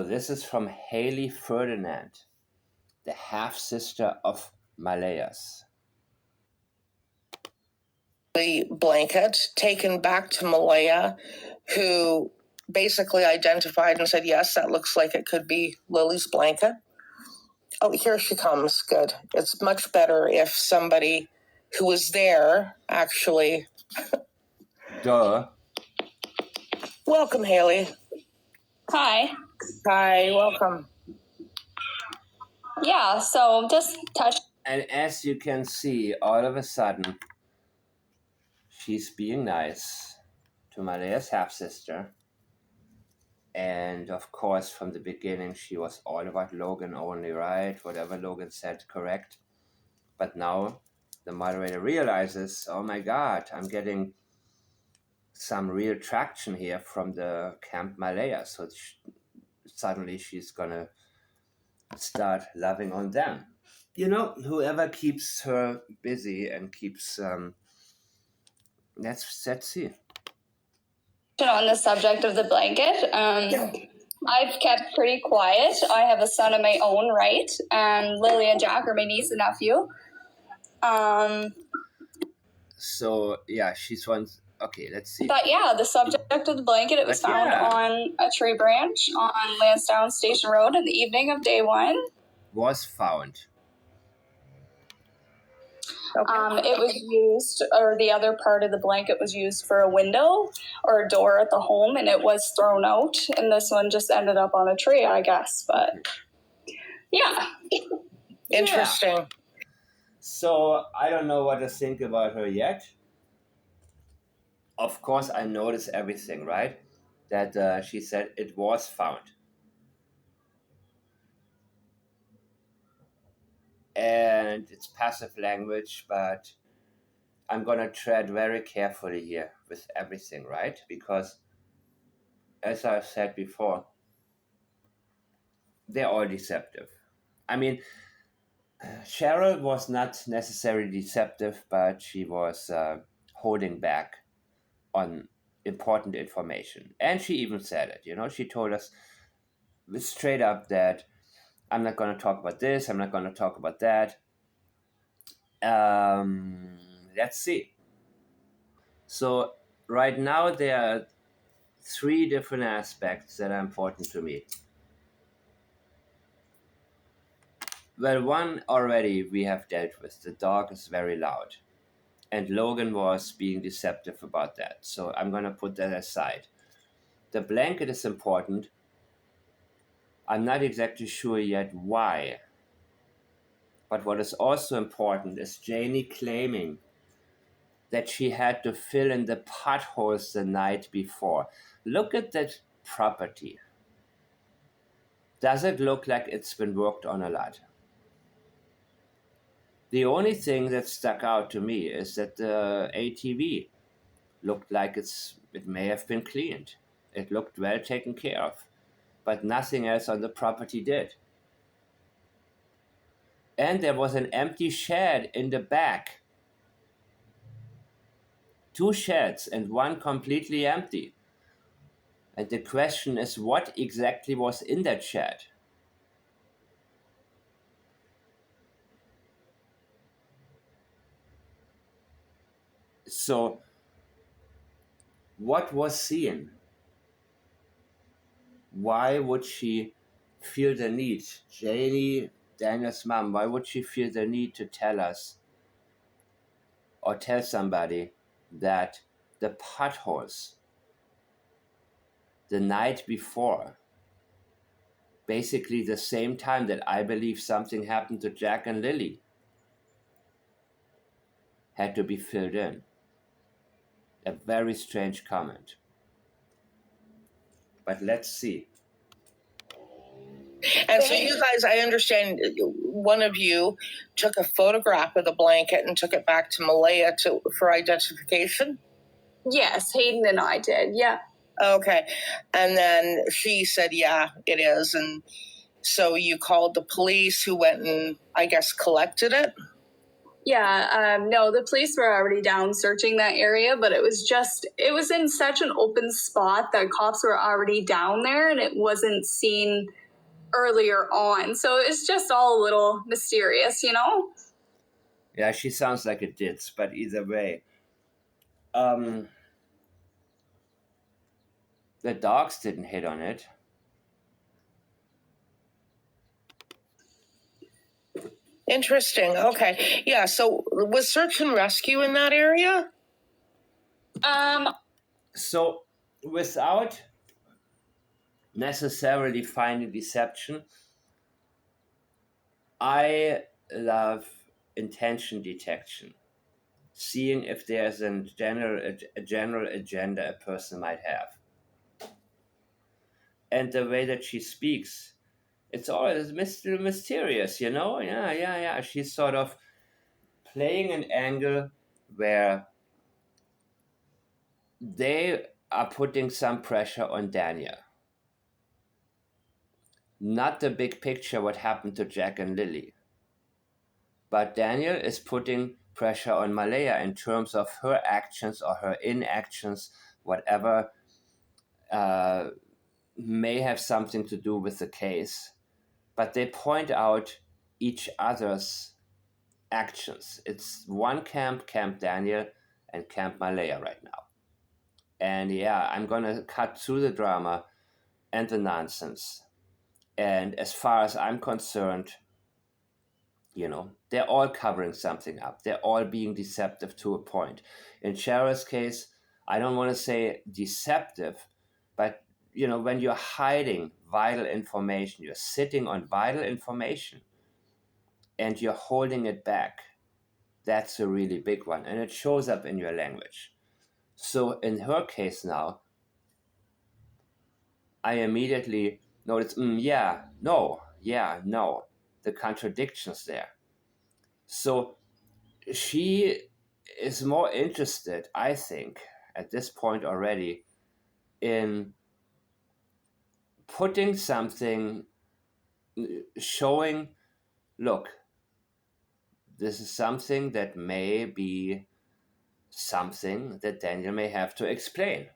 So this is from Haley Ferdinand, the half-sister of Malehya's. The blanket taken back to Malehya, who basically identified and said, yes, that looks like it could be Lily's blanket. Oh, here she comes. Good. It's much better if somebody who was there actually... Duh. Welcome, Haley. Hi. Hi, welcome. Yeah, so just touch. And as you can see, all of a sudden, she's being nice to Malehya's half-sister. And of course, from the beginning, she was all about Logan only, right? Whatever Logan said, correct. But now the moderator realizes, oh my God, I'm getting some real traction here from the Camp Malehya. So suddenly she's going to start loving on them. You know, whoever keeps her busy and keeps... let's see. On the subject of the blanket, I've kept pretty quiet. I have a son of my own right, and Lily and Jack are my niece and nephew. So, yeah, she's one... Okay, let's see. But yeah, the subject of the blanket, it was found on a tree branch on Lansdowne Station Road in the evening of day 1. Was found. Okay. It was used, or the other part of the blanket was used for a window or a door at the home, and it was thrown out, and this one just ended up on a tree, I guess. But yeah. Interesting. Yeah. So I don't know what to think about her yet. Of course, I noticed everything, right? That she said it was found. And it's passive language, but I'm going to tread very carefully here with everything, right? Because, as I've said before, they're all deceptive. I mean, Cheryl was not necessarily deceptive, but she was holding back on important information. And she even said it, you know, she told us straight up that I'm not going to talk about this, I'm not going to talk about that. Let's see. So right now there are 3 different aspects that are important to me. Well, one already we have dealt with. The dog is very loud. And Logan was being deceptive about that. So I'm going to put that aside. The blanket is important. I'm not exactly sure yet why. But what is also important is Janie claiming that she had to fill in the potholes the night before. Look at that property. Does it look like it's been worked on a lot? The only thing that stuck out to me is that the ATV looked like it may have been cleaned. It looked well taken care of, but nothing else on the property did. And there was an empty shed in the back. 2 sheds and one completely empty. And the question is, what exactly was in that shed? So, what was seen? Why would she feel the need? Janie, Daniel's mom, why would she feel the need to tell us or tell somebody that the potholes the night before, basically the same time that I believe something happened to Jack and Lilly, had to be filled in? A very strange comment. But let's see. And so you guys, I understand one of you took a photograph of the blanket and took it back to Malehya for identification? Yes, Hayden and I did, yeah. Okay. And then she said, yeah, it is. And so you called the police who went and, I guess, collected it? No, the police were already down searching that area, but it was in such an open spot that cops were already down there and it wasn't seen earlier on. So it's just all a little mysterious, you know? Yeah, she sounds like a ditz, but either way. The dogs didn't hit on it. Interesting. Okay. Yeah. So was search and rescue in that area? So without necessarily finding deception, I love intention detection, seeing if there's a general agenda a person might have. And the way that she speaks, it's always mysterious, you know? Yeah. She's sort of playing an angle where they are putting some pressure on Daniel. Not the big picture, what happened to Jack and Lilly. But Daniel is putting pressure on Malehya in terms of her actions or her inactions, whatever may have something to do with the case. But they point out each other's actions. It's one camp, Camp Daniel, and Camp Malehya right now. And yeah, I'm going to cut through the drama and the nonsense. And as far as I'm concerned, you know, they're all covering something up. They're all being deceptive to a point. In Cheryl's case, I don't want to say deceptive, but, you know, when you're hiding vital information, you're sitting on vital information and you're holding it back, that's a really big one. And it shows up in your language. So in her case now, I immediately notice, no, the contradictions there. So she is more interested, I think, at this point already, in putting something, showing, look, this is something that may be something that Daniel may have to explain.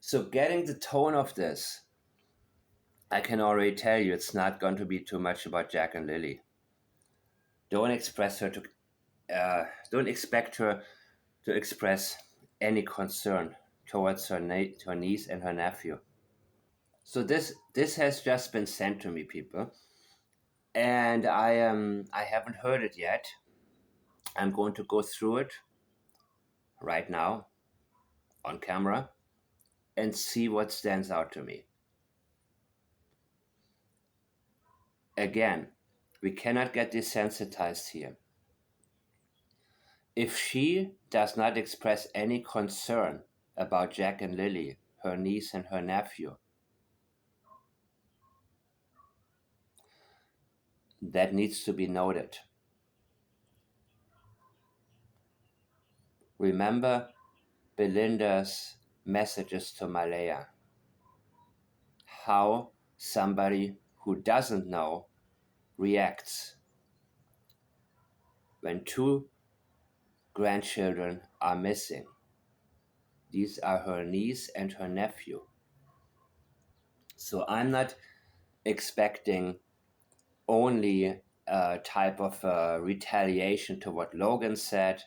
So getting the tone of this, I can already tell you it's not going to be too much about Jack and Lilly. Don't expect her to express any concern towards her niece and her nephew. So this has just been sent to me, people, and I haven't heard it yet. I'm going to go through it right now on camera and see what stands out to me. Again, we cannot get desensitized here. If she does not express any concern about Jack and Lilly, her niece and her nephew, that needs to be noted. Remember Belinda's messages to Malehya. How somebody who doesn't know reacts when two grandchildren are missing. These are her niece and her nephew. So I'm not expecting only a type of retaliation to what Logan said,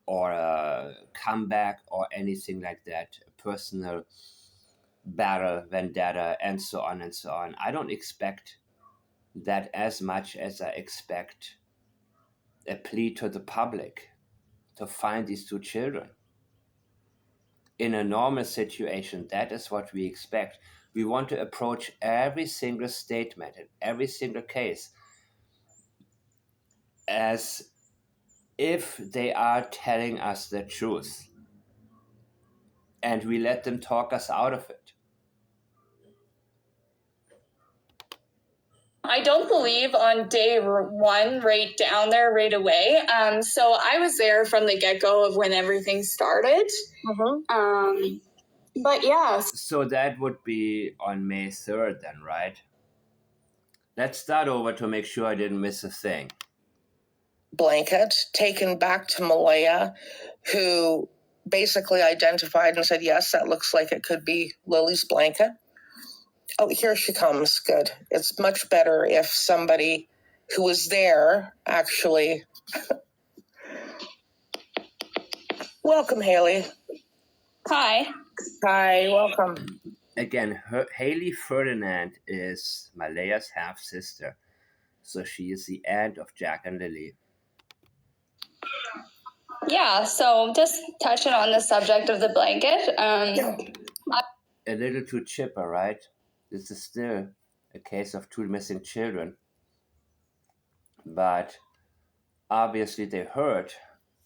or a comeback, or anything like that, a personal battle, vendetta, and so on and so on. I don't expect that as much as I expect a plea to the public to find these two children. In a normal situation, that is what we expect. We want to approach every single statement and every single case as if they are telling us the truth, and we let them talk us out of it. I don't believe on day one, right down there right away. So I was there from the get-go of when everything started. But yeah. So that would be on May 3rd then, right? Let's start over to make sure I didn't miss a thing. blanket taken back to Malehya, who basically identified and said, yes, that looks like it could be Lily's blanket. Oh, here she comes. Good. It's much better if somebody who was there actually. Welcome, Haley. Hi. Hi, welcome. Again, Haley Ferdinand is Malehya's half-sister. So she is the aunt of Jack and Lilly. Yeah, so just touching on the subject of the blanket. A little too chipper, right? This is still a case of two missing children. But obviously they heard,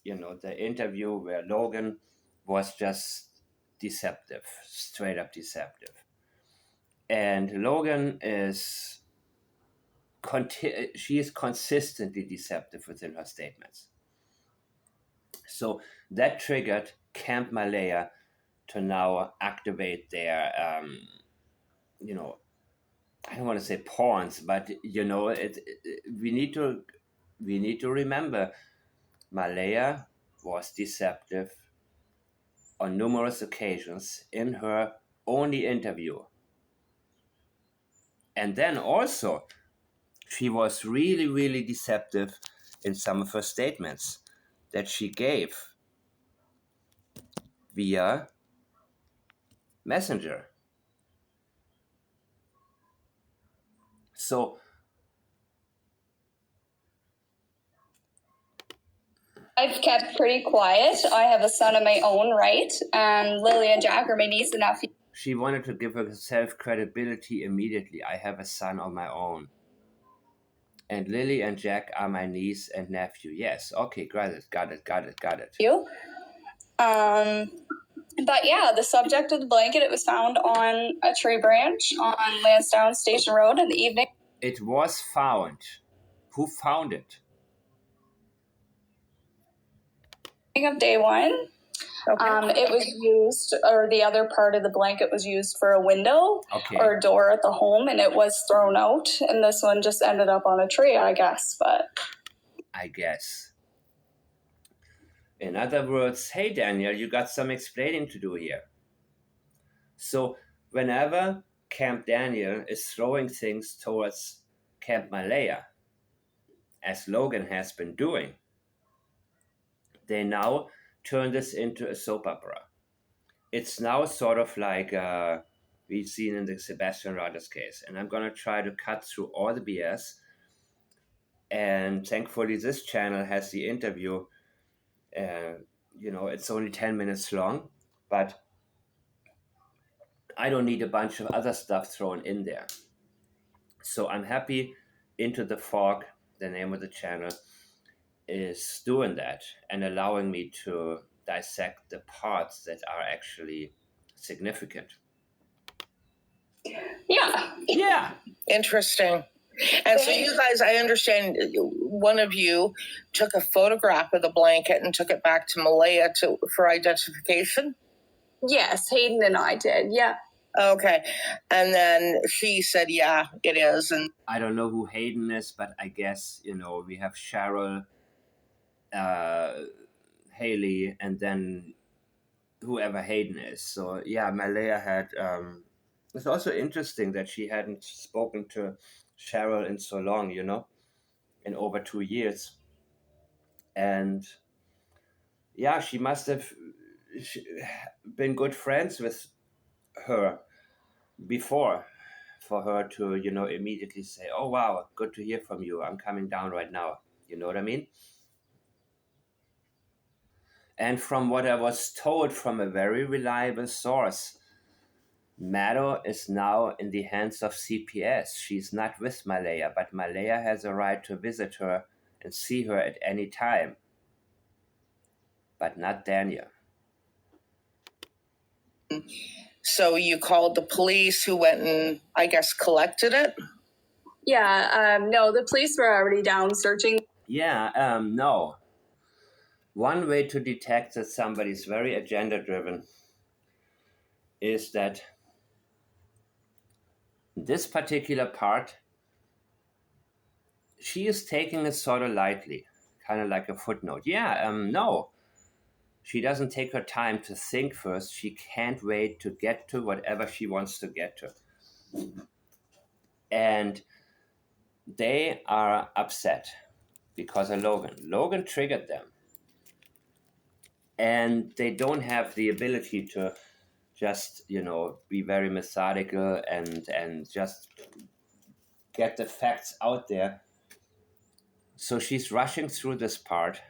the interview where Logan was just deceptive, straight up deceptive. And Logan is she is consistently deceptive within her statements. So that triggered Camp Malehya to now activate their, I don't want to say pawns, but we need to remember Malehya was deceptive on numerous occasions in her only interview. And then also, she was really, really deceptive in some of her statements that she gave via Messenger. So I've kept pretty quiet. I have a son of my own, right? And Lily and Jack are my niece and nephew. she wanted to give herself credibility immediately. I have a son of my own. And Lily and Jack are my niece and nephew. Yes, okay, got it. You. But yeah, the subject of the blanket, it was found on a tree branch on Lansdowne Station Road in the evening. It was found. Who found it? Of day one. Okay. It was used, or the other part of the blanket was used for a window or a door at the home, and it was thrown out. And this one just ended up on a tree, I guess. I guess. In other words, hey Daniel, you got some explaining to do here. So whenever Camp Daniel is throwing things towards Camp Malehya, as Logan has been doing, they now turn this into a soap opera. It's now sort of like we've seen in the Sebastian Rogers case. And I'm going to try to cut through all the BS. And thankfully, this channel has the interview. It's only 10 minutes long, but I don't need a bunch of other stuff thrown in there. So I'm happy Into the Fog, the name of the channel, is doing that and allowing me to dissect the parts that are actually significant. Yeah. Interesting. And so you guys, I understand one of you took a photograph of the blanket and took it back to Malehya for identification? Yes, Hayden and I did, yeah. Okay. And then she said, yeah, it is. And I don't know who Hayden is, but I guess, we have Cheryl, Haley, and then whoever Hayden is. So, yeah, Malehya had... it's also interesting that she hadn't spoken to Cheryl in so long, in over 2 years. And, yeah, she must have been good friends with her before for her to, immediately say, oh, wow, good to hear from you. I'm coming down right now. You know what I mean? And from what I was told from a very reliable source, Maddo is now in the hands of CPS. She's not with Malehya, but Malehya has a right to visit her and see her at any time. But not Daniel. so you called the police who went and, I guess, collected it? Yeah, no, the police were already down searching. Yeah, no. One way to detect that somebody's very agenda-driven is that this particular part, she is taking it sort of lightly, kind of like a footnote. Yeah, no. She doesn't take her time to think first. She can't wait to get to whatever she wants to get to. And they are upset because of Logan. Logan triggered them. And they don't have the ability to just, be very methodical and just get the facts out there. So she's rushing through this part,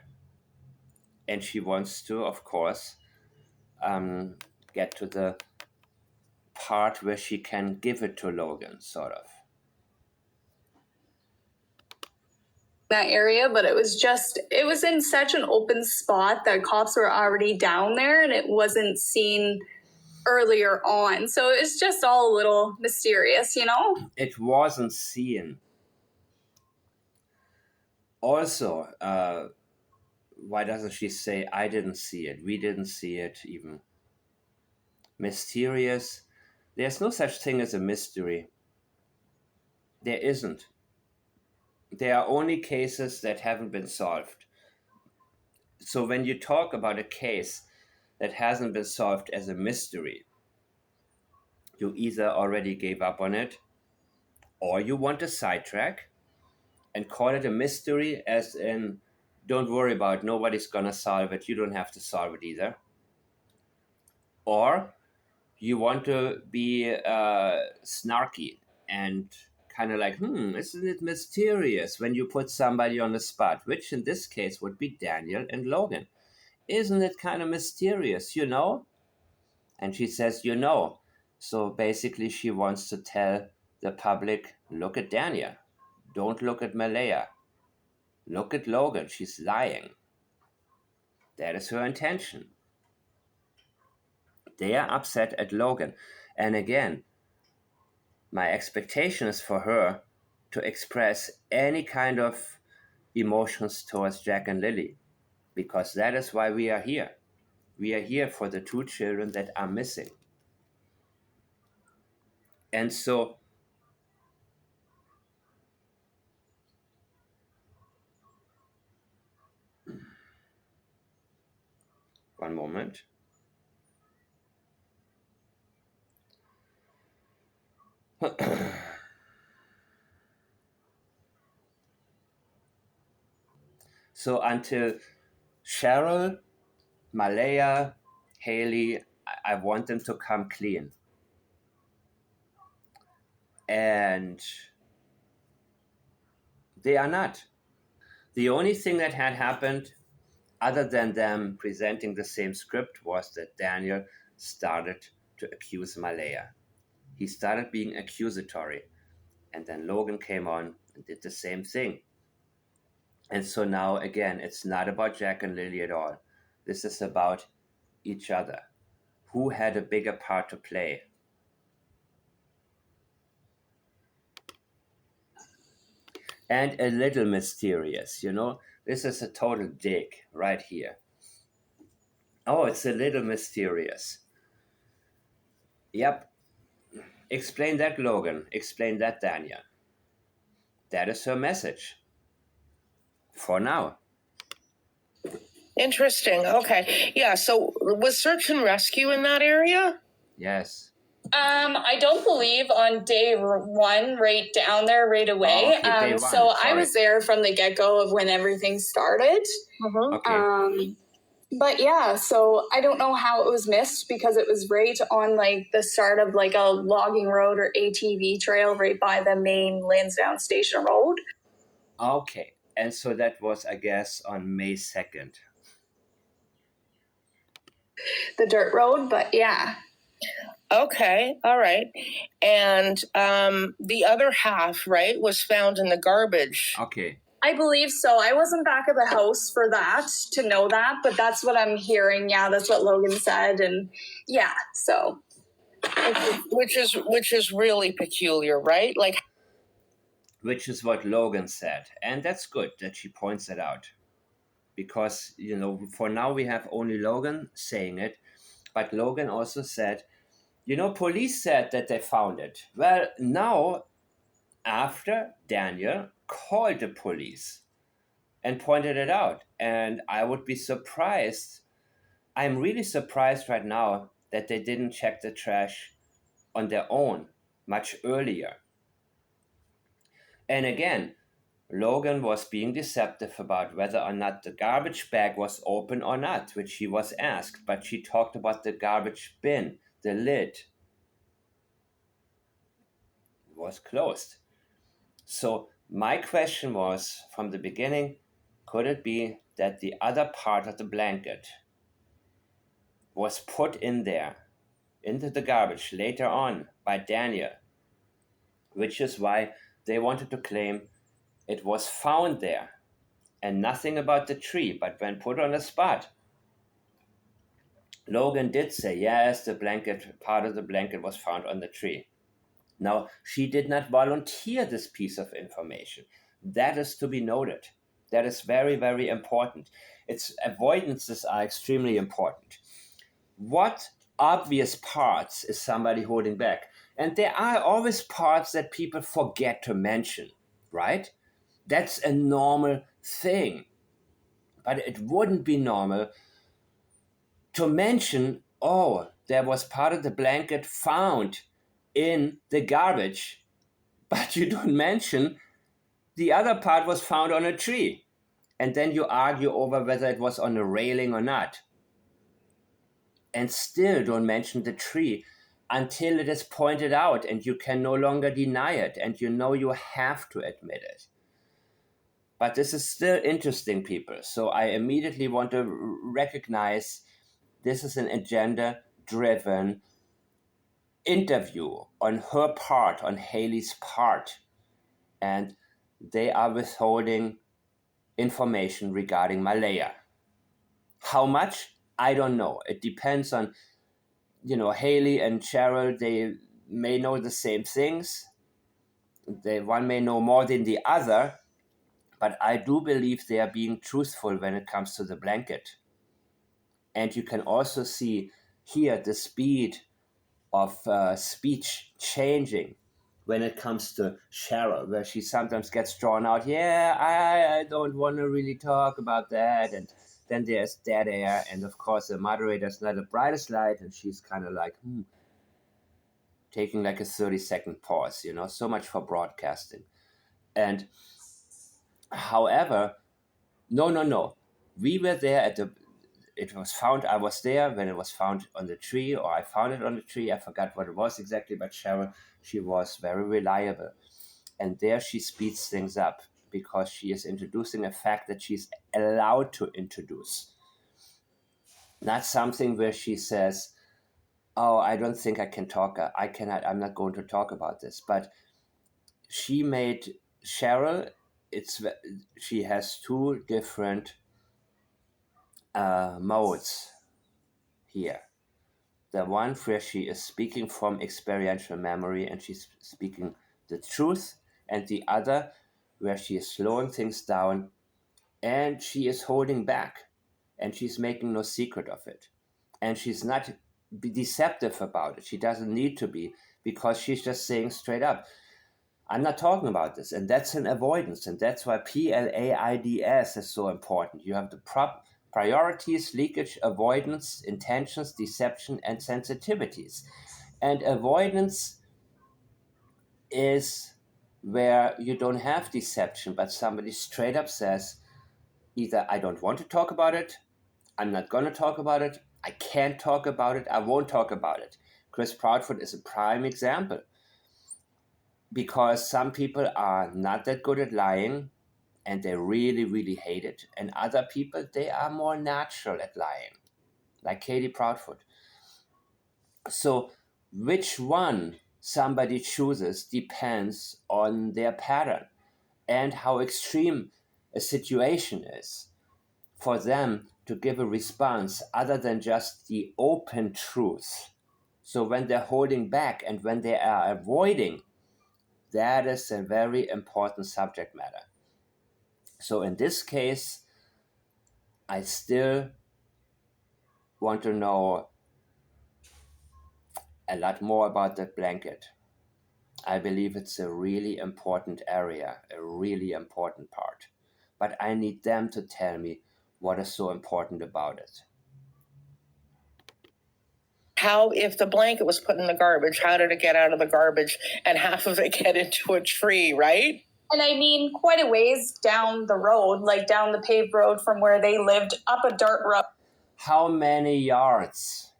and she wants to, of course, get to the part where she can give it to Logan, sort of. That area, but it was in such an open spot that cops were already down there and it wasn't seen earlier on. So it's just all a little mysterious, It wasn't seen. Also, why doesn't she say, I didn't see it, we didn't see it even? Mysterious. There's no such thing as a mystery. There isn't. There are only cases that haven't been solved. So when you talk about a case that hasn't been solved as a mystery, you either already gave up on it, or you want to sidetrack and call it a mystery, as in, don't worry about it, nobody's gonna solve it, you don't have to solve it either. Or you want to be snarky and kind of like, isn't it mysterious when you put somebody on the spot, which in this case would be Daniel and Logan. Isn't it kind of mysterious, And she says, So basically she wants to tell the public, look at Daniel. Don't look at Malehya. Look at Logan. She's lying. That is her intention. They are upset at Logan. And again, my expectation is for her to express any kind of emotions towards Jack and Lilly, because that is why we are here. We are here for the two children that are missing. And so one moment. So until Cheryl, Malehya, Haley, I want them to come clean. And they are not. The only thing that had happened, other than them presenting the same script, was that Daniel started to accuse Malehya. He started being accusatory. And then Logan came on and did the same thing. And so now, again, it's not about Jack and Lilly at all. This is about each other. Who had a bigger part to play? And a little mysterious, This is a total dig right here. Oh, it's a little mysterious. Yep. Explain that, Logan. Explain that, Daniel. That is her message. For now. Interesting. Okay. Yeah. So was search and rescue in that area? Yes. I don't believe on day one, right down there right away. Oh, okay, so I was there from the get-go of when everything started. Okay. But yeah, so I don't know how it was missed, because it was right on like the start of like a logging road or ATV trail right by the main Lansdowne Station Road. Okay. And so that was, I guess, on May 2nd. The dirt road, but yeah. Okay, all right. And the other half, right, was found in the garbage. Okay. I believe so. I wasn't back at the house for that to know that, but that's what I'm hearing. Yeah, that's what Logan said, and yeah, so which is really peculiar, right? Like, which is what Logan said, and that's good that she points it out, because for now we have only Logan saying it, but Logan also said, police said that they found it. Well, now, after Daniel called the police, and pointed it out. And I would be surprised. I'm really surprised right now that they didn't check the trash on their own much earlier. And again, Logan was being deceptive about whether or not the garbage bag was open or not, which she was asked, but she talked about the garbage bin, the lid was closed. So my question was from the beginning, could it be that the other part of the blanket was put in there, into the garbage later on by Daniel, which is why they wanted to claim it was found there and nothing about the tree. But when put on the spot, Logan did say, yes, the blanket, part of the blanket was found on the tree. Now, she did not volunteer this piece of information. That is to be noted. That is very, very important. Its avoidances are extremely important. What obvious parts is somebody holding back? And there are always parts that people forget to mention, right? That's a normal thing. But it wouldn't be normal to mention, oh, there was part of the blanket found in the garbage, but you don't mention the other part was found on a tree. And then you argue over whether it was on a railing or not. And still don't mention the tree until it is pointed out and you can no longer deny it and you know you have to admit it. But this is still interesting, people. So I immediately want to recognize this is an agenda-driven interview on her part, on Haley's part. And they are withholding information regarding Malehya. How much? I don't know. It depends on, Haley and Cheryl, they may know the same things. One may know more than the other, but I do believe they are being truthful when it comes to the blanket. And you can also see here the speed of speech changing when it comes to Cheryl, where she sometimes gets drawn out. Yeah, I don't want to really talk about that. And then there's dead air. And of course, the moderator's not the brightest light. And she's kind of like, taking like a 30-second pause, so much for broadcasting. And however, no. We were there it was found, I was there when it was found on the tree, or I found it on the tree. I forgot what it was exactly, but Cheryl, she was very reliable. And there she speeds things up because she is introducing a fact that she's allowed to introduce. Not something where she says, oh, I don't think I can talk. I'm not going to talk about this. But she made Cheryl, she has two different modes here. The one where she is speaking from experiential memory and she's speaking the truth, and the other where she is slowing things down and she is holding back and she's making no secret of it. And she's not deceptive about it. She doesn't need to be, because she's just saying straight up, I'm not talking about this. And that's an avoidance. And that's why PLAIDS is so important. You have the priorities, leakage, avoidance, intentions, deception, and sensitivities. And avoidance is where you don't have deception, but somebody straight up says, either I don't want to talk about it, I'm not going to talk about it, I can't talk about it, I won't talk about it. Chris Proudfoot is a prime example, because some people are not that good at lying and they really, really hate it. And other people, they are more natural at lying, like Katie Proudfoot. So which one somebody chooses depends on their pattern and how extreme a situation is for them to give a response other than just the open truth. So when they're holding back and when they are avoiding, that is a very important subject matter. So in this case, I still want to know a lot more about that blanket. I believe it's a really important area, a really important part. but I need them to tell me what is so important about it. How, if the blanket was put in the garbage, how did it get out of the garbage and half of it get into a tree, right? And I mean, quite a ways down the road, like down the paved road from where they lived, up a dirt road. How many yards?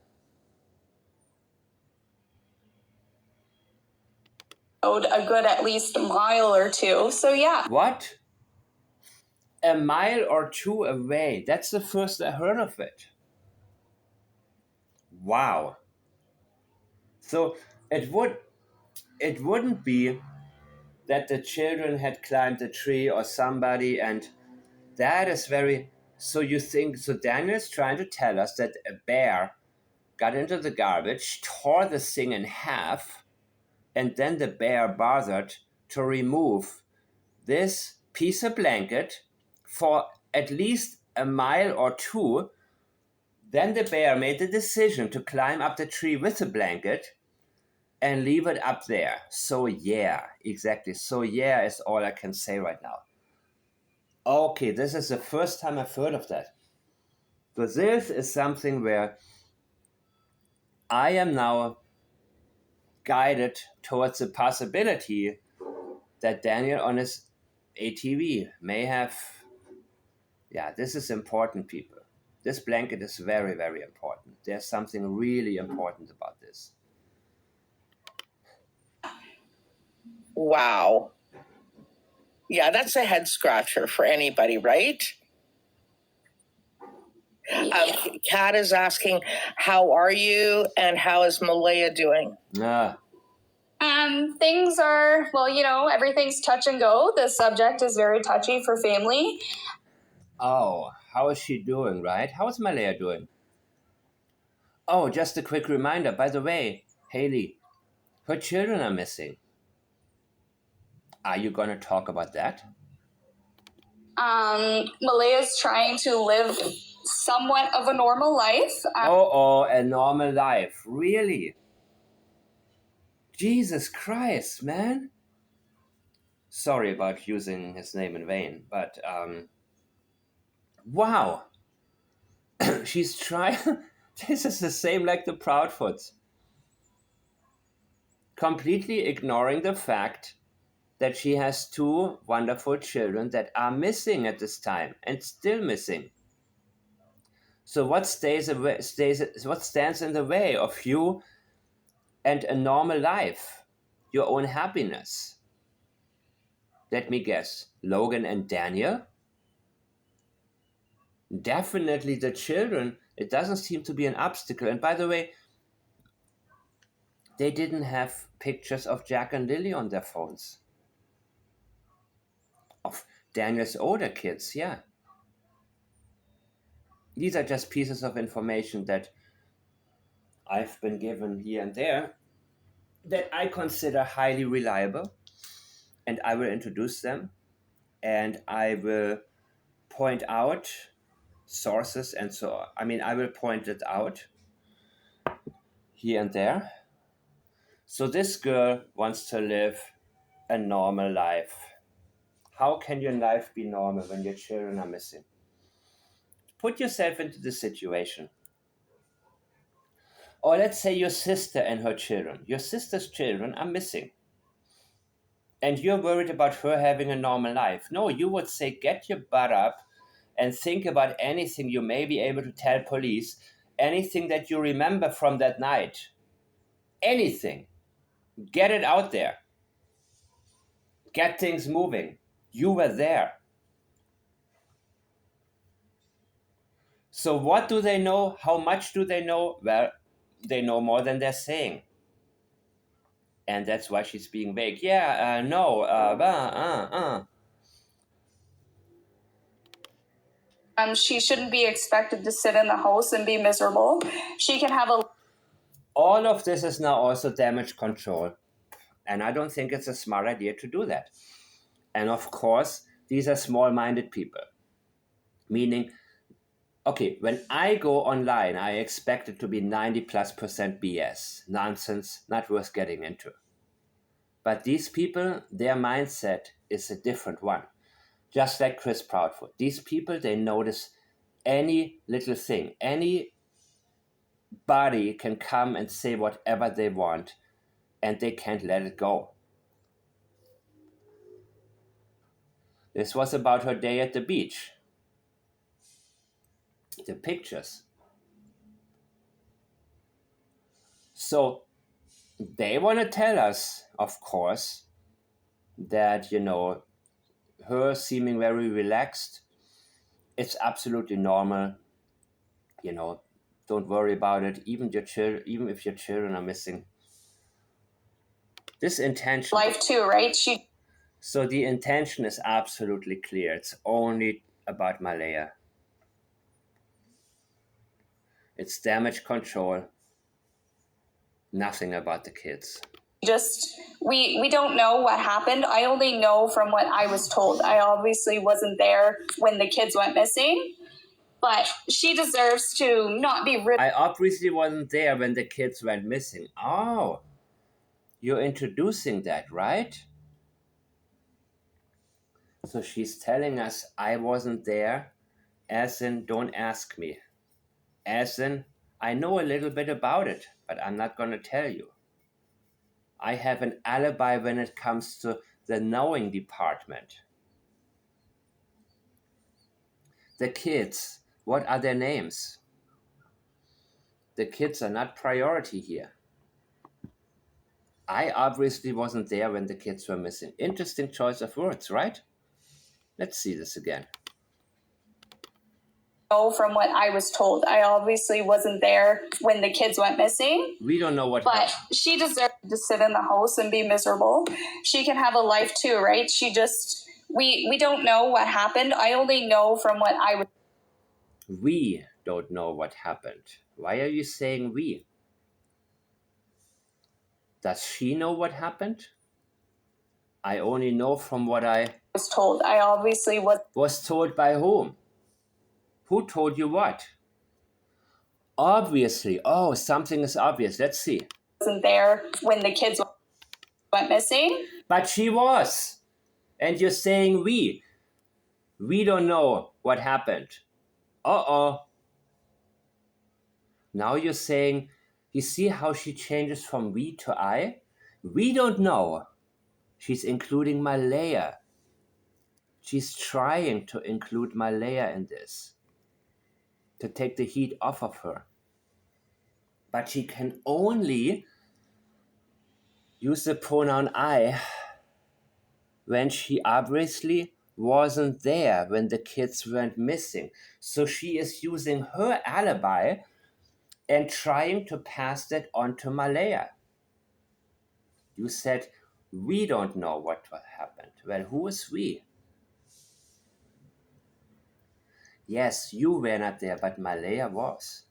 A good at least a mile or two. So yeah. What? A mile or two away. That's the first I heard of it. Wow. So it wouldn't be that the children had climbed a tree or somebody, and that is very. So you think, so Daniel's trying to tell us that a bear got into the garbage, tore the thing in half, and then the bear bothered to remove this piece of blanket for at least a mile or two. Then the bear made the decision to climb up the tree with the blanket and leave it up there. So yeah, exactly. So yeah is all I can say right now. Okay, this is the first time I've heard of that. So this is something where I am now guided towards the possibility that Daniel on his ATV may have. Yeah, this is important, people. This blanket is very, very important. There's something really important about this. Wow. Yeah, that's a head scratcher for anybody, right? Kat is asking, how are you and how is Malehya doing? Things are, well, you know, everything's touch and go. The subject is very touchy for family. Oh, how is she doing, right? How is Malehya doing? Oh, just a quick reminder, by the way, Haley, her children are missing. Are you going to talk about that? Malehya's trying to live somewhat of a normal life. A normal life. Really? Jesus Christ, man. Sorry about using his name in vain, but wow. She's trying. This is the same like the Proudfoots. Completely ignoring the fact that she has two wonderful children that are missing at this time and still missing. So what stands in the way of you and a normal life, your own happiness? Let me guess, Logan and Daniel? Definitely the children. It doesn't seem to be an obstacle. And by the way, they didn't have pictures of Jack and Lilly on their phones. Of Daniel's older kids, yeah. These are just pieces of information that I've been given here and there that I consider highly reliable, and I will introduce them, and I will point out sources and so on. I mean, I will point it out here and there. So this girl wants to live a normal life. How can your life be normal when your children are missing? Put yourself into the situation. Or let's say your sister and her children. Your sister's children are missing. And you're worried about her having a normal life. No, you would say, get your butt up and think about anything you may be able to tell police, anything that you remember from that night. Anything. Get it out there. Get things moving. You were there. So what do they know? How much do they know? Well, they know more than they're saying. And that's why she's being vague. Yeah, no, She shouldn't be expected to sit in the house and be miserable. She can have a... All of this is now also damage control. And I don't think it's a smart idea to do that. And of course, these are small-minded people. Meaning, okay, when I go online, I expect it to be 90+% BS. Nonsense, not worth getting into. But these people, their mindset is a different one. just like Chris Proudfoot. These people, they notice any little thing. Anybody can come and say whatever they want, and they can't let it go. This was about her day at the beach. The pictures. So they want to tell us, of course, that, her seeming very relaxed, it's absolutely normal. Don't worry about it. Even if your children are missing. This intention. Life too, right? So the intention is absolutely clear. It's only about Malehya. It's damage control. Nothing about the kids. We don't know what happened. I only know from what I was told. I obviously wasn't there when the kids went missing, but she deserves to not be I obviously wasn't there when the kids went missing. Oh, you're introducing that, right? So she's telling us I wasn't there, as in don't ask me. As in, I know a little bit about it, but I'm not going to tell you. I have an alibi when it comes to the knowing department. The kids, what are their names? The kids are not priority here. I obviously wasn't there when the kids were missing. Interesting choice of words, right? Let's see this again. From what I was told. I obviously wasn't there when the kids went missing. We don't know what but happened. She deserves to sit in the house and be miserable. She can have a life too, right? We don't know what happened. I only know from what I was. We don't know what happened. Why are you saying we? Does she know what happened? I only know from what I was told. I obviously was told by whom? Who told you what? Obviously. Oh, something is obvious. Let's see. Wasn't there when the kids went missing. But she was. And you're saying we. We don't know what happened. Uh-oh. Now you're saying, you see how she changes from we to I? We don't know. She's including Malehya. She's trying to include Malehya in this, to take the heat off of her. But she can only use the pronoun I when she obviously wasn't there when the kids went missing. So she is using her alibi and trying to pass that on to Malehya. You said, we don't know what happened. Well, who is we? Yes, you were not there, but Malehya was.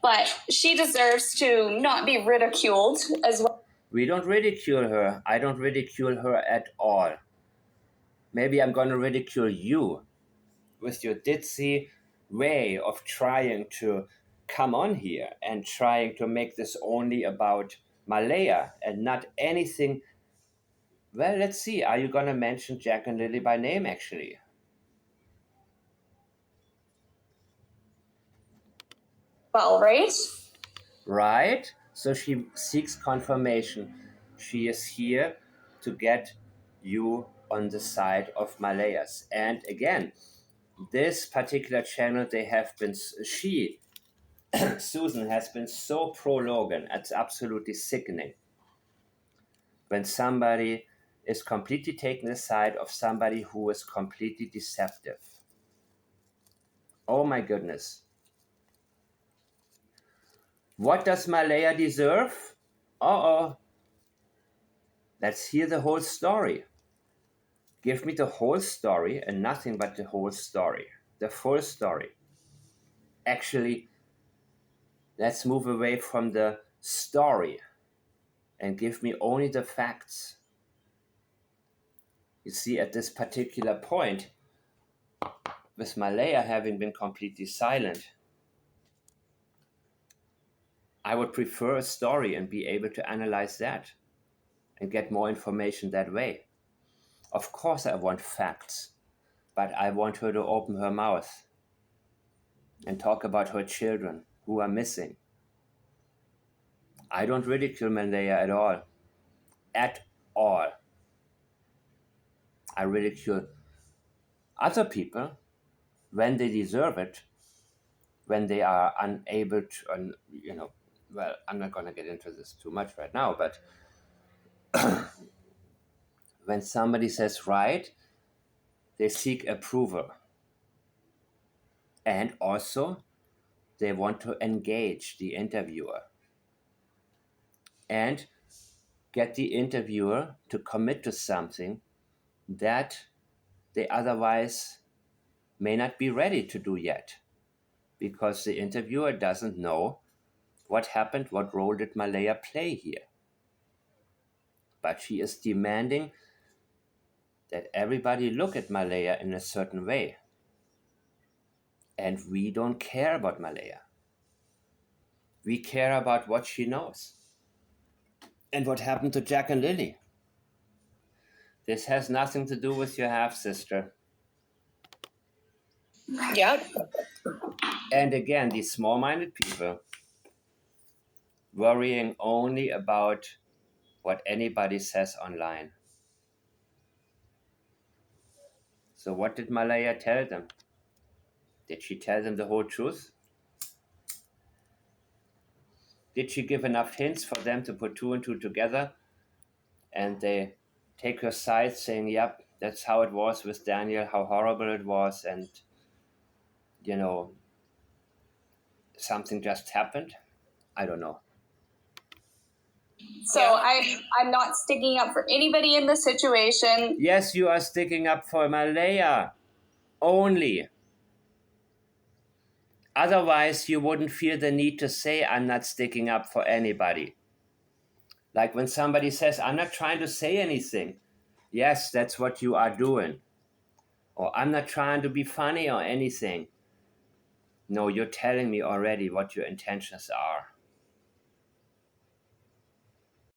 But she deserves to not be ridiculed as well. We don't ridicule her. I don't ridicule her at all. Maybe I'm going to ridicule you with your ditzy way of trying to come on here and trying to make this only about Malehya and not anything. Well, let's see. Are you going to mention Jack and Lilly by name, actually? Well, right? Right? So she seeks confirmation. She is here to get you on the side of Malehya's. And again, this particular channel, Susan has been so pro Logan. It's absolutely sickening. When somebody is completely taking the side of somebody who is completely deceptive. Oh my goodness. What does Malehya deserve? Uh-oh. Let's hear the whole story. Give me the whole story and nothing but the whole story. The full story. Actually, let's move away from the story and give me only the facts. You see, at this particular point, with Malehya having been completely silent, I would prefer a story and be able to analyze that and get more information that way. Of course I want facts, but I want her to open her mouth and talk about her children who are missing. I don't ridicule Malehya at all. At all. I ridicule other people when they deserve it, when they are unable to, well, I'm not going to get into this too much right now, but when somebody says right, they seek approval. And also, they want to engage the interviewer and get the interviewer to commit to something that they otherwise may not be ready to do yet, because the interviewer doesn't know what happened, what role did Malehya play here. But she is demanding that everybody look at Malehya in a certain way. And we don't care about Malehya. We care about what she knows. And what happened to Jack and Lilly. This has nothing to do with your half-sister. Yep. And again, these small-minded people worrying only about what anybody says online. So what did Malehya tell them? Did she tell them the whole truth? Did she give enough hints for them to put two and two together? And they take her side saying, yep, that's how it was with Daniel, how horrible it was, and, something just happened? I don't know. So I'm not sticking up for anybody in the situation. Yes, you are sticking up for Malehya only. Otherwise, you wouldn't feel the need to say, I'm not sticking up for anybody. Like when somebody says, I'm not trying to say anything. Yes, that's what you are doing. Or I'm not trying to be funny or anything. No, you're telling me already what your intentions are.